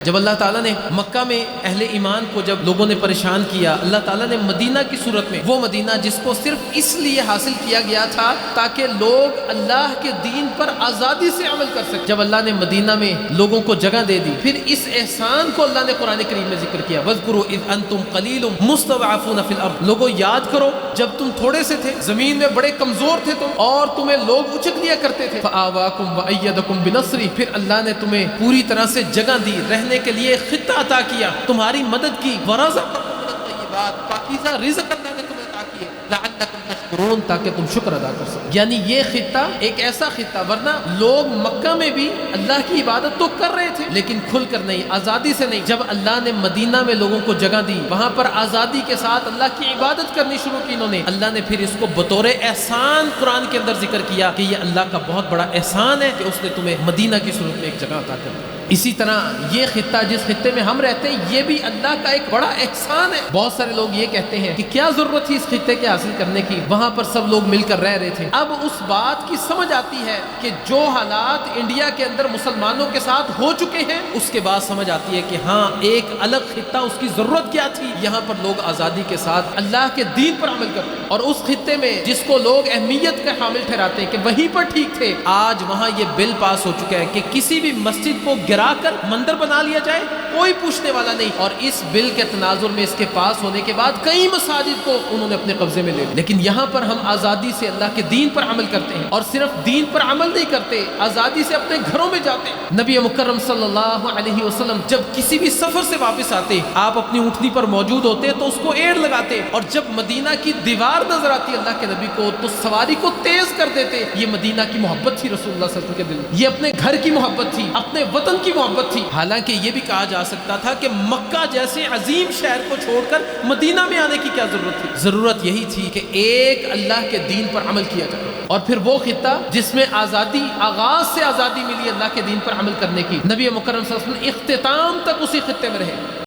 جب اللہ تعالیٰ نے مکہ میں اہل ایمان کو جب لوگوں نے پریشان کیا، اللہ تعالیٰ نے مدینہ کی صورت میں، وہ مدینہ جس کو صرف اس لیے حاصل کیا گیا تھا تاکہ لوگ اللہ کے دین پر آزادی سے عمل کر سکیں، جب اللہ نے مدینہ میں لوگوں کو جگہ دے دی، پھر اس احسان کو اللہ نے قرآن کریم میں ذکر کیا۔ وَاذْكُرُوا إِذْ أَنْتُمْ قَلِيلٌ مُسْتَضْعَفُونَ فِي الْأَرْضِ، لوگوں یاد کرو جب تم تھوڑے سے تھے، زمین میں بڑے کمزور تھے تم، اور تمہیں لوگ اچک لیا کرتے تھے۔ فَآوَاكُمْ وَأَيَّدَكُمْ بِنَصْرِهِ، پھر اللہ نے تمہیں پوری طرح سے جگہ دی، رہنے کے لیے خطہ عطا کیا، تمہاری مدد کی، وَرَزَقَكُم مِّنَ الطَّيِّبَاتِ، پاکیزہ رزق اللہ نے تمہیں عطا کیے، لَعَلَّكُمْ تَشْكُرُونَ، تاکہ تم شکر ادا کر سکو۔ یعنی یہ خطہ ایک ایسا خطہ، ورنہ لوگ مکہ میں بھی اللہ کی عبادت تو کر رہے تھے لیکن کھل کر نہیں، آزادی سے نہیں۔ جب اللہ نے مدینہ میں لوگوں کو جگہ دی، وہاں پر آزادی کے ساتھ اللہ کی عبادت کرنی شروع کی انہوں نے، اللہ نے پھر اس کو بطور احسان قرآن کے اندر ذکر کیا کہ یہ اللہ کا بہت بڑا احسان ہے کہ اس نے تمہیں مدینہ کی صورت میں ایک جگہ عطا کر دی۔ اسی طرح یہ خطہ جس خطے میں ہم رہتے ہیں، یہ بھی اللہ کا ایک بڑا احسان ہے۔ بہت سارے لوگ یہ کہتے ہیں کہ کیا ضرورت تھی اس خطے کے حاصل کرنے کی، وہاں پر سب لوگ مل کر رہ رہے تھے۔ اب اس بات کی سمجھ آتی ہے کہ جو حالات انڈیا کے اندر مسلمانوں کے ساتھ ہو چکے ہیں، اس کے بعد سمجھ آتی ہے کہ ہاں ایک الگ خطہ، اس کی ضرورت کیا تھی۔ یہاں پر لوگ آزادی کے ساتھ اللہ کے دین پر عمل کرتے ہیں، اور اس خطے میں جس کو لوگ اہمیت کا حامل ٹھہراتے ہیں کہ وہیں پر ٹھیک تھے، آج وہاں یہ بل پاس ہو چکا ہے کہ کسی بھی مسجد کو گرا کر مندر بنا لیا جائے، کوئی پوچھنے والا نہیں۔ اور اس بل کے تناظر میں، اس کے پاس ہونے کے بعد، کئی مساجد کو انہوں نے اپنے قبضے میں لے لیا۔ لیکن یہاں پر ہم آزادی سے اللہ کے دین پر عمل کرتے ہیں، اور صرف دین پر عمل نہیں کرتے، آزادی سے اپنے گھروں میں جاتے ہیں۔ نبی مکرم صلی اللہ علیہ وسلم جب کسی بھی سفر سے واپس آتے، آپ اپنی اونٹنی پر موجود ہوتے تو اس کو ایڑ لگاتے، اور جب مدینہ کی دیوار نظر آتی اللہ کے نبی کو تو سواری کو تیز کر دیتے۔ یہ مدینہ کی محبت تھی رسول اللہ صلی اللہ علیہ وسلم کے دل میں، یہ اپنے گھر کی محبت تھی، اپنے وطن کی محبت تھی۔ حالانکہ یہ بھی کہا جا سکتا تھا کہ مکہ جیسے عظیم شہر کو چھوڑ کر مدینہ میں آنے کی کیا ضرورت تھی۔ ضرورت یہی تھی کہ ایک اللہ کے دین پر عمل کیا جائے، اور پھر وہ خطہ جس میں آزادی، آغاز سے آزادی ملی اللہ کے دین پر عمل کرنے کی، نبی مکرم صلی اللہ علیہ وسلم اختتام تک اسی خطے میں رہے۔